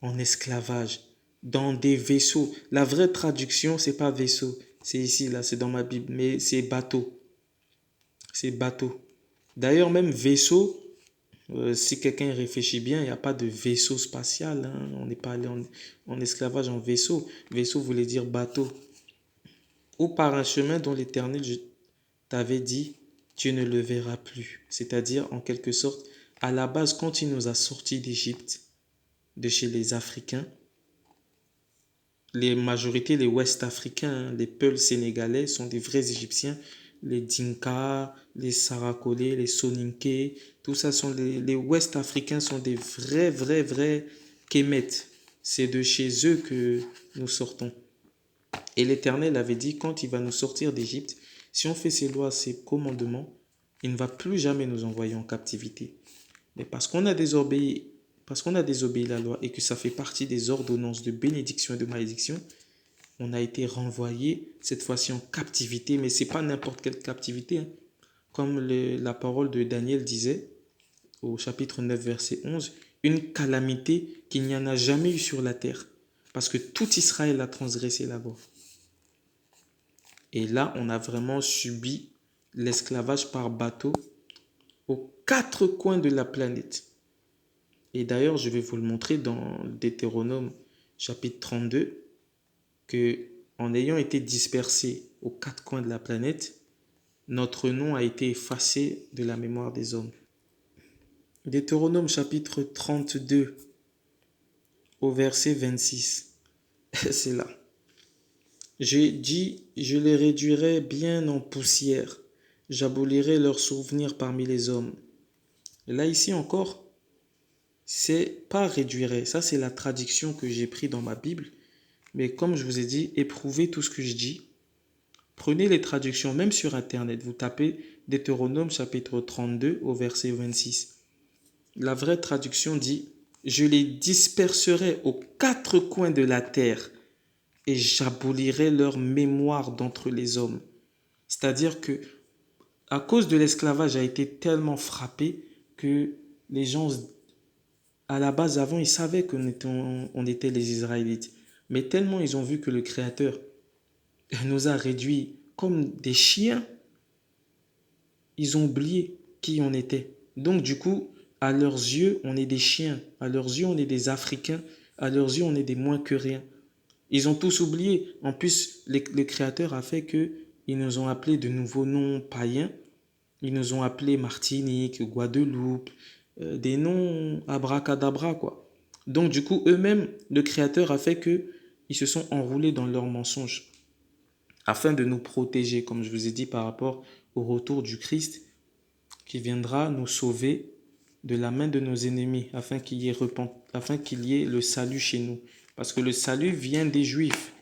en esclavage, dans des vaisseaux. La vraie traduction, c'est pas vaisseau, c'est ici, là, c'est dans ma Bible, mais c'est bateau. C'est bateau. D'ailleurs, même vaisseau, si quelqu'un réfléchit bien, il n'y a pas de vaisseau spatial, hein. On n'est pas allé en esclavage en vaisseau. Vaisseau voulait dire bateau. Ou par un chemin dont l'Éternel t'avait dit, tu ne le verras plus. C'est-à-dire, en quelque sorte, à la base, quand il nous a sortis d'Égypte, de chez les Africains, les majorités, les Ouest-Africains, les Peuls sénégalais sont des vrais Égyptiens. Les Dinka, les Sarakolé, les Soninké, tout ça sont les Ouest-Africains sont des vrais Kémètes. C'est de chez eux que nous sortons. Et l'Éternel avait dit, quand il va nous sortir d'Égypte, si on fait ses lois, ses commandements, il ne va plus jamais nous envoyer en captivité. Mais parce qu'on a désobéi la loi et que ça fait partie des ordonnances de bénédiction et de malédiction, on a été renvoyé cette fois-ci en captivité, mais c'est pas n'importe quelle captivité, hein. Comme la parole de Daniel disait au chapitre 9, verset 11, une calamité qu'il n'y en a jamais eu sur la terre, parce que tout Israël a transgressé la loi. Et là, on a vraiment subi l'esclavage par bateau aux quatre coins de la planète. Et d'ailleurs, je vais vous le montrer dans Deutéronome chapitre 32, que en ayant été dispersés aux quatre coins de la planète, notre nom a été effacé de la mémoire des hommes. Deutéronome chapitre 32, au verset 26. C'est là. J'ai dit, je les réduirai bien en poussière, j'abolirai leurs souvenirs parmi les hommes. Et là, ici encore, c'est pas réduirait, ça c'est la traduction que j'ai pris dans ma Bible. Mais comme je vous ai dit, éprouvez tout ce que je dis. Prenez les traductions, même sur Internet. Vous tapez Deutéronome chapitre 32 au verset 26. La vraie traduction dit, je les disperserai aux quatre coins de la terre et j'abolirai leur mémoire d'entre les hommes. C'est-à-dire que à cause de l'esclavage a été tellement frappé que les gens, à la base avant, ils savaient on était les Israélites. Mais tellement ils ont vu que le Créateur nous a réduits comme des chiens, ils ont oublié qui on était. Donc du coup, à leurs yeux, on est des chiens. À leurs yeux, on est des Africains. À leurs yeux, on est des moins que rien. Ils ont tous oublié. En plus, le Créateur a fait que ils nous ont appelés de nouveaux noms païens. Ils nous ont appelés Martinique, Guadeloupe, des noms abracadabra, quoi. Donc du coup, eux-mêmes, le Créateur a fait que ils se sont enroulés dans leurs mensonges afin de nous protéger, comme je vous ai dit, par rapport au retour du Christ qui viendra nous sauver de la main de nos ennemis, afin qu'il y ait le salut chez nous. Parce que le salut vient des Juifs.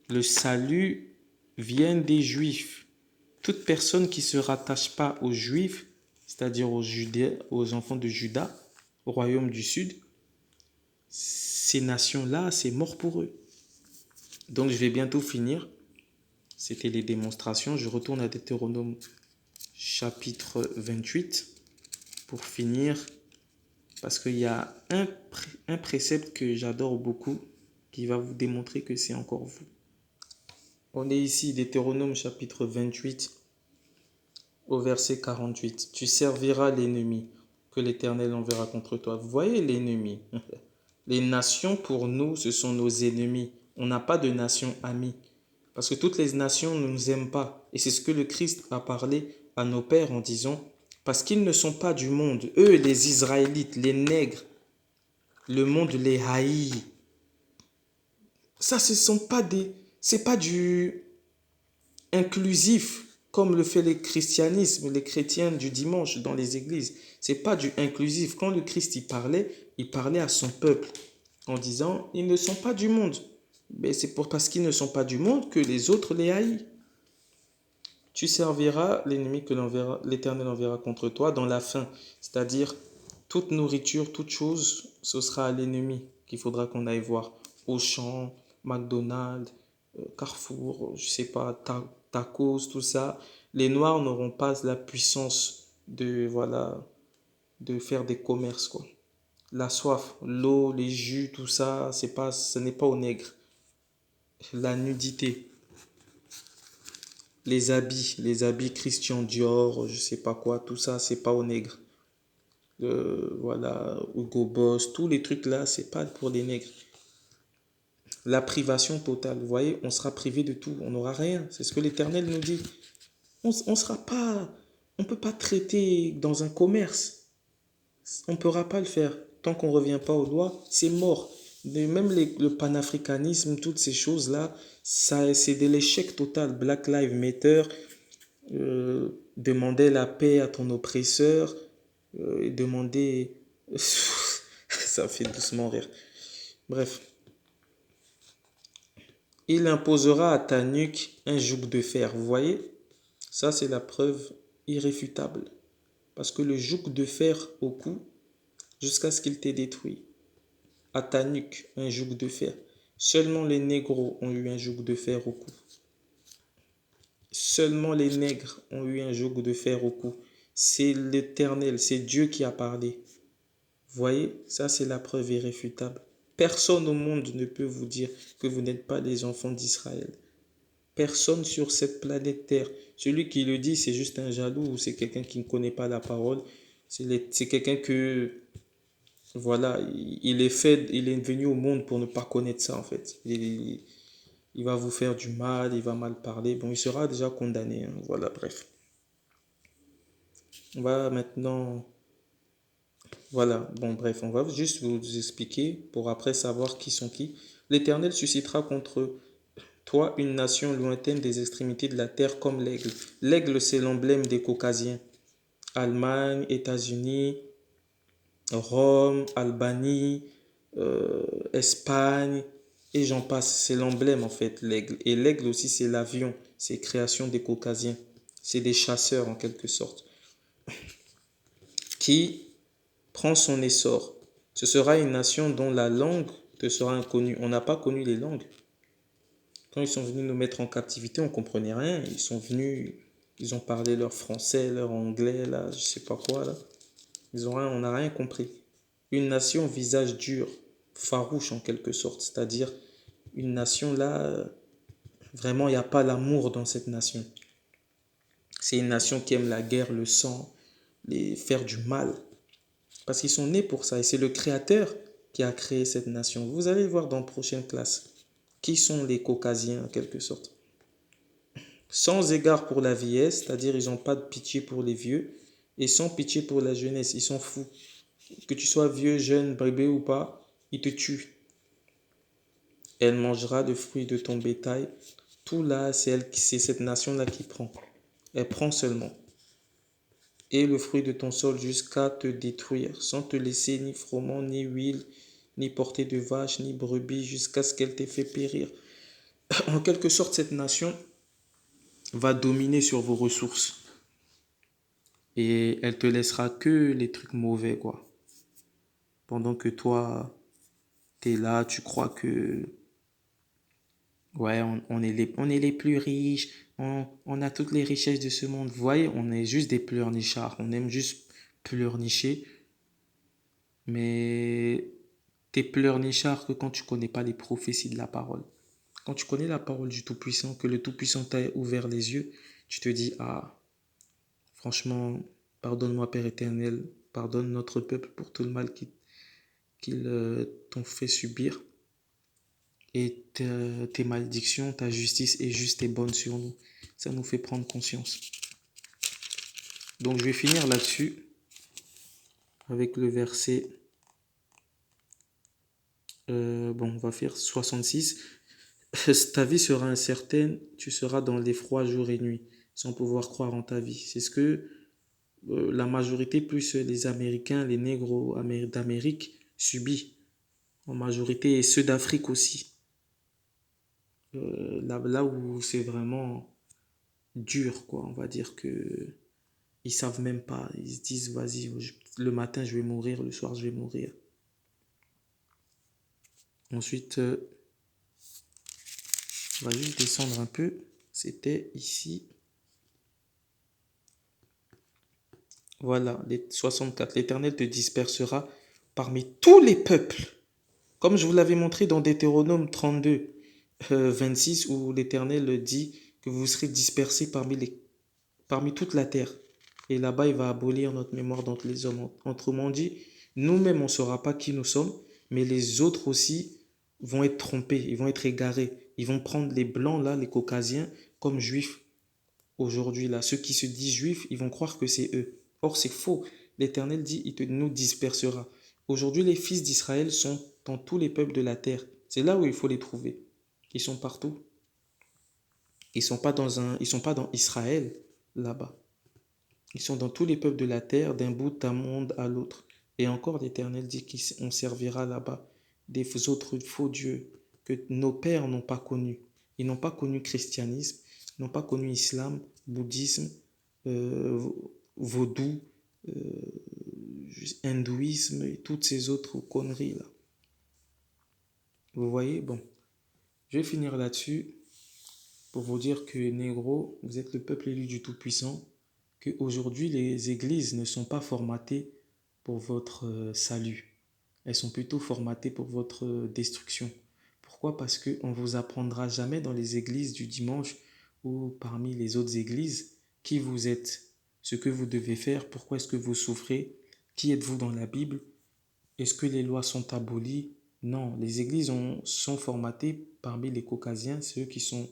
Le salut vient des Juifs. Toute personne qui ne se rattache pas aux Juifs, c'est-à-dire aux enfants de Juda, au royaume du Sud, ces nations-là, c'est mort pour eux. Donc je vais bientôt finir. C'était les démonstrations. Je retourne à Deutéronome chapitre 28 pour finir. Parce qu'il y a un précepte que j'adore beaucoup qui va vous démontrer que c'est encore vous. On est ici, Deutéronome chapitre 28 au verset 48. Tu serviras l'ennemi que l'Éternel enverra contre toi. Vous voyez l'ennemi. Les nations pour nous, ce sont nos ennemis. On n'a pas de nation amie. Parce que toutes les nations ne nous aiment pas. Et c'est ce que le Christ a parlé à nos pères en disant, parce qu'ils ne sont pas du monde, eux les Israélites, les nègres, Le monde les haït. Ça, c'est pas du inclusif comme le fait le christianisme, les chrétiens du dimanche dans les églises. C'est pas du inclusif. Quand le Christ il parlait à son peuple en disant, ils ne sont pas du monde. Mais c'est parce qu'ils ne sont pas du monde que les autres les haïssent. Tu serviras l'ennemi que l'Éternel enverra contre toi dans la faim. C'est-à-dire, toute nourriture, toute chose, ce sera à l'ennemi qu'il faudra qu'on aille voir. Auchan, McDonald's, Carrefour, je sais pas, tacos, tout ça. Les Noirs n'auront pas la puissance de, voilà, de faire des commerces, quoi. La soif, l'eau, les jus, tout ça, ce n'est pas aux nègres. La nudité, les habits Christian Dior, je sais pas quoi, tout ça, c'est pas aux nègres. Voilà, Hugo Boss, tous les trucs là, c'est pas pour les nègres. La privation totale, vous voyez, on sera privé de tout, on n'aura rien. C'est ce que l'Éternel nous dit. On sera pas, on peut pas traiter dans un commerce. On ne pourra pas le faire. Tant qu'on ne revient pas aux lois, c'est mort. Même le panafricanisme, toutes ces choses-là, c'est de l'échec total. Black Lives Matter, demander la paix à ton oppresseur, demander... Ça fait doucement rire. Bref. Il imposera à ta nuque un joug de fer. Vous voyez? Ça, c'est la preuve irréfutable. Parce que le joug de fer au cou, jusqu'à ce qu'il t'ait détruit. À ta nuque, un joug de fer. Seulement les négros ont eu un joug de fer au cou. Seulement les nègres ont eu un joug de fer au cou. C'est l'Éternel, c'est Dieu qui a parlé. Vous voyez, ça c'est la preuve irréfutable. Personne au monde ne peut vous dire que vous n'êtes pas les enfants d'Israël. Personne sur cette planète Terre. Celui qui le dit, c'est juste un jaloux ou c'est quelqu'un qui ne connaît pas la parole. C'est quelqu'un que, voilà, il est venu au monde pour ne pas connaître ça en fait. Il va vous faire du mal, il va mal parler. Bon, il sera déjà condamné, hein. Voilà, bref. On va maintenant, voilà, bon, bref, on va juste vous expliquer pour après savoir qui sont qui. L'Éternel suscitera contre toi une nation lointaine des extrémités de la terre comme l'aigle. L'aigle, c'est l'emblème des Caucasiens. Allemagne, États-Unis, Rome, Albanie, Espagne, et j'en passe. C'est l'emblème en fait, l'aigle. Et l'aigle aussi, c'est l'avion. C'est création des Caucasiens. C'est des chasseurs en quelque sorte. Qui prend son essor. Ce sera une nation dont la langue te sera inconnue. On n'a pas connu les langues. Quand ils sont venus nous mettre en captivité, on ne comprenait rien. Ils sont venus, ils ont parlé leur français, leur anglais, là, je sais pas quoi, là. On n'a rien compris. Une nation au visage dur, farouche en quelque sorte. C'est-à-dire, une nation là, vraiment, il n'y a pas l'amour dans cette nation. C'est une nation qui aime la guerre, le sang, faire du mal. Parce qu'ils sont nés pour ça. Et c'est le Créateur qui a créé cette nation. Vous allez voir dans la prochaine classe. Qui sont les Caucasiens en quelque sorte. Sans égard pour la vieillesse, c'est-à-dire ils n'ont pas de pitié pour les vieux, et sans pitié pour la jeunesse, ils sont fous. Que tu sois vieux, jeune, bébé ou pas, ils te tuent. Elle mangera le fruit de ton bétail. Tout là, c'est cette nation-là qui prend. Elle prend seulement. Et le fruit de ton sol jusqu'à te détruire, sans te laisser ni froment, ni huile, ni portée de vache, ni brebis, jusqu'à ce qu'elle t'ait fait périr. En quelque sorte, cette nation va dominer sur vos ressources. Et elle te laissera que les trucs mauvais, quoi. Pendant que toi, t'es là, tu crois que, ouais, on est les plus riches, on a toutes les richesses de ce monde. Vous voyez, on est juste des pleurnichards. On aime juste pleurnicher. Mais t'es pleurnichard que quand tu connais pas les prophéties de la parole. Quand tu connais la parole du Tout-Puissant, que le Tout-Puissant t'a ouvert les yeux, tu te dis, ah, franchement, pardonne-moi Père éternel, pardonne notre peuple pour tout le mal qu'ils t'ont fait subir. Et tes malédictions, ta justice est juste et bonne sur nous. Ça nous fait prendre conscience. Donc je vais finir là-dessus avec le verset Bon, on va faire 66. Ta vie sera incertaine, tu seras dans l'effroi jour et nuit, sans pouvoir croire en ta vie. C'est ce que la majorité, plus les Américains, les négros d'Amérique, subit en majorité, et ceux d'Afrique aussi. Là où c'est vraiment dur, quoi. On va dire que ils savent même pas. Ils se disent, vas-y, le matin je vais mourir, le soir je vais mourir. Ensuite, on va juste descendre un peu. C'était ici. Voilà, les 64. L'Éternel te dispersera parmi tous les peuples. Comme je vous l'avais montré dans Deutéronome 32, 26, où l'Éternel dit que vous serez dispersés parmi toute la terre. Et là-bas, il va abolir notre mémoire d'entre les hommes. Autrement dit, nous-mêmes, on ne saura pas qui nous sommes, mais les autres aussi vont être trompés, ils vont être égarés. Ils vont prendre les blancs, là, les caucasiens, comme juifs aujourd'hui. Là, ceux qui se disent juifs, ils vont croire que c'est eux. Or, c'est faux. L'Éternel dit, nous dispersera. Aujourd'hui, les fils d'Israël sont dans tous les peuples de la terre. C'est là où il faut les trouver. Ils sont partout. Ils sont pas dans Israël, là-bas. Ils sont dans tous les peuples de la terre, d'un bout d'un monde à l'autre. Et encore, l'Éternel dit qu'on servira là-bas des autres faux dieux que nos pères n'ont pas connus. Ils n'ont pas connu christianisme, ils n'ont pas connu islam, bouddhisme, euh, vaudou, hindouisme et toutes ces autres conneries là. Vous voyez, bon, je vais finir là-dessus pour vous dire que négro, vous êtes le peuple élu du Tout-Puissant, qu'aujourd'hui les églises ne sont pas formatées pour votre salut. Elles sont plutôt formatées pour votre destruction. Pourquoi? Parce qu'on ne vous apprendra jamais dans les églises du dimanche ou parmi les autres églises qui vous êtes, ce que vous devez faire, pourquoi est-ce que vous souffrez, qui êtes-vous dans la Bible, est-ce que les lois sont abolies? Non, les églises sont formatées parmi les caucasiens, ceux qui sont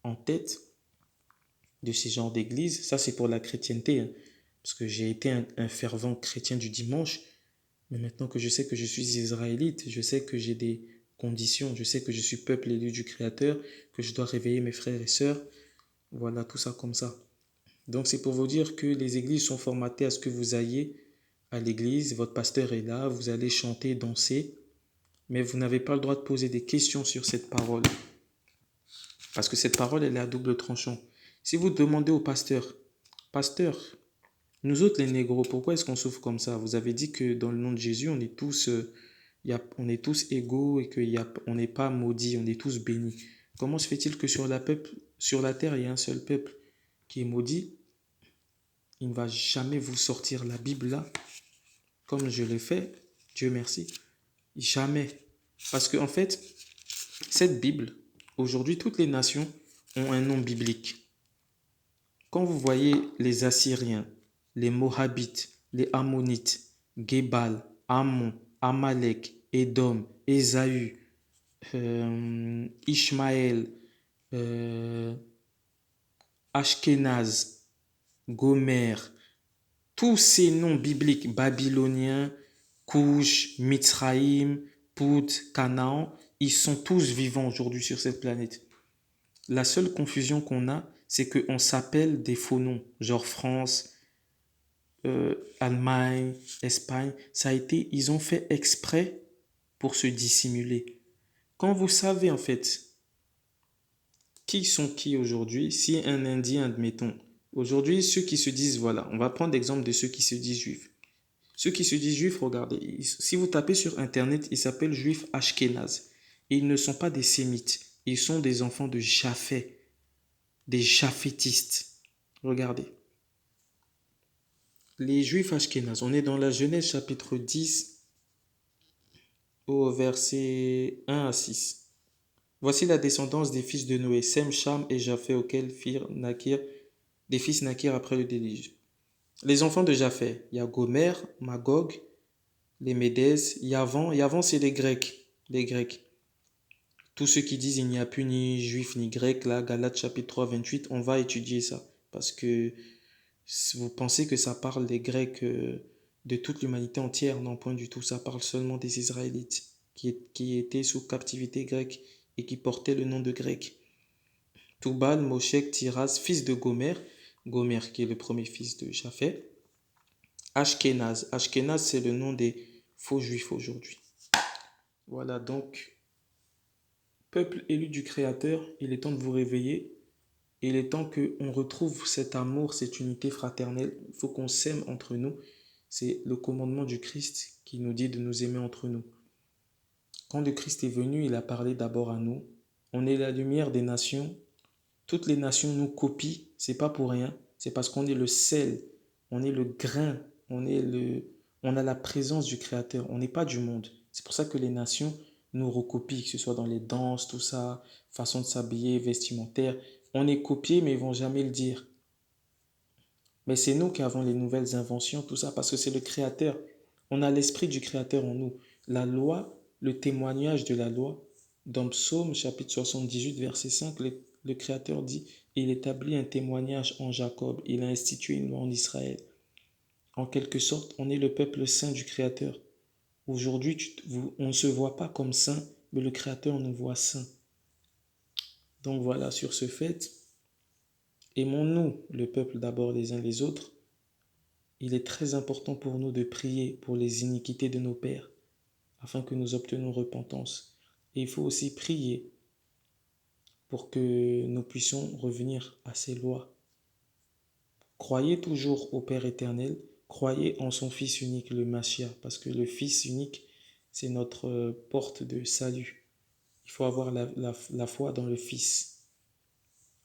en tête de ces genres d'église. Ça, c'est pour la chrétienté, hein, parce que j'ai été un fervent chrétien du dimanche, mais maintenant que je sais que je suis israélite, je sais que j'ai des conditions, je sais que je suis peuple élu du Créateur, que je dois réveiller mes frères et sœurs. Voilà, tout ça comme ça. Donc c'est pour vous dire que les églises sont formatées à ce que vous ayez à l'église, votre pasteur est là, vous allez chanter, danser, mais vous n'avez pas le droit de poser des questions sur cette parole. Parce que cette parole, elle est à double tranchant. Si vous demandez au pasteur, pasteur, nous autres les négros, pourquoi est-ce qu'on souffre comme ça? Vous avez dit que dans le nom de Jésus, on est tous, on est tous égaux et qu'on n'est pas maudits, on est tous bénis. Comment se fait-il que sur la terre, il y a un seul peuple qui est maudit? Il ne va jamais vous sortir la Bible là, comme je l'ai fait, Dieu merci. Jamais. Parce qu'en fait, cette Bible, aujourd'hui, toutes les nations ont un nom biblique. Quand vous voyez les Assyriens, les Moabites, les Ammonites, Gébal, Ammon, Amalek, Édom, Ésaü, Ishmaël, euh, Ashkenaz, Gomer, tous ces noms bibliques, babyloniens, Couche, Mitzraïm, Pout, Canaan, ils sont tous vivants aujourd'hui sur cette planète. La seule confusion qu'on a, c'est qu'on s'appelle des faux noms, genre France, Allemagne, Espagne. Ils ont fait exprès pour se dissimuler. Quand vous savez en fait qui sont qui aujourd'hui, si un Indien, admettons, aujourd'hui ceux qui se disent, voilà, on va prendre l'exemple de ceux qui se disent juifs. Ceux qui se disent juifs, regardez, si vous tapez sur Internet, ils s'appellent juifs ashkénazes. Et ils ne sont pas des sémites, ils sont des enfants de Japheth, des japhétistes. Regardez. Les juifs ashkénazes, on est dans la Genèse chapitre 10 au verset 1 à 6. Voici la descendance des fils de Noé, Sem, Cham et Japheth, auxquels firent naquir des fils naquirent après le déluge. Les enfants de Japheth, il y a Gomer, Magog, les Médès, Yavan. Yavan, c'est les Grecs. Les Grecs. Tous ceux qui disent il n'y a plus ni juif ni grec, là, Galates chapitre 3, 28, on va étudier ça. Parce que vous pensez que ça parle des Grecs de toute l'humanité entière. Non, point du tout. Ça parle seulement des Israélites qui étaient sous captivité grecque et qui portaient le nom de Grec. Toubal, Moshek, Tiras, fils de Gomer, Gomer qui est le premier fils de Japhet. Ashkenaz, Ashkenaz c'est le nom des faux juifs aujourd'hui. Voilà donc, peuple élu du Créateur, il est temps de vous réveiller. Il est temps qu'on retrouve cet amour, cette unité fraternelle. Il faut qu'on s'aime entre nous. C'est le commandement du Christ qui nous dit de nous aimer entre nous. Quand le Christ est venu, il a parlé d'abord à nous. On est la lumière des nations. Toutes les nations nous copient. C'est pas pour rien. C'est parce qu'on est le sel, on est le grain, on a la présence du Créateur. On n'est pas du monde. C'est pour ça que les nations nous recopient, que ce soit dans les danses, tout ça, façon de s'habiller, vestimentaire. On est copié, mais ils vont jamais le dire. Mais c'est nous qui avons les nouvelles inventions, tout ça, parce que c'est le Créateur. On a l'esprit du Créateur en nous. La loi, le témoignage de la loi, dans Psaume chapitre 78, verset 5, le Créateur dit, il établit un témoignage en Jacob, il a institué une loi en Israël. En quelque sorte, on est le peuple saint du Créateur. Aujourd'hui, on ne se voit pas comme saint, mais le Créateur nous voit saint. Donc voilà, sur ce fait, aimons-nous le peuple d'abord les uns les autres. Il est très important pour nous de prier pour les iniquités de nos pères, afin que nous obtenions repentance. Et il faut aussi prier pour que nous puissions revenir à ces lois. Croyez toujours au Père éternel, croyez en son Fils unique, le Machia, parce que le Fils unique, c'est notre porte de salut. Il faut avoir la foi dans le Fils,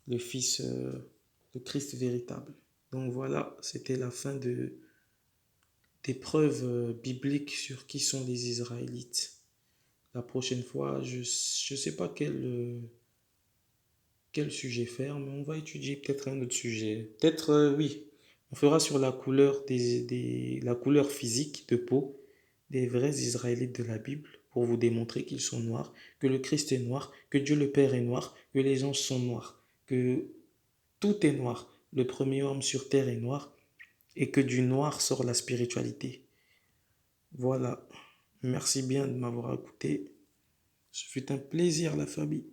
le Fils, le Christ véritable. Donc voilà, c'était la fin des preuves bibliques sur qui sont les Israélites. La prochaine fois, je ne sais pas quel sujet faire, mais on va étudier peut-être un autre sujet. Peut-être, oui, on fera sur la couleur, la couleur physique de peau des vrais Israélites de la Bible pour vous démontrer qu'ils sont noirs, que le Christ est noir, que Dieu le Père est noir, que les anges sont noirs, que tout est noir. Le premier homme sur terre est noir et que du noir sort la spiritualité. Voilà. Merci bien de m'avoir écouté. Ce fut un plaisir, la famille.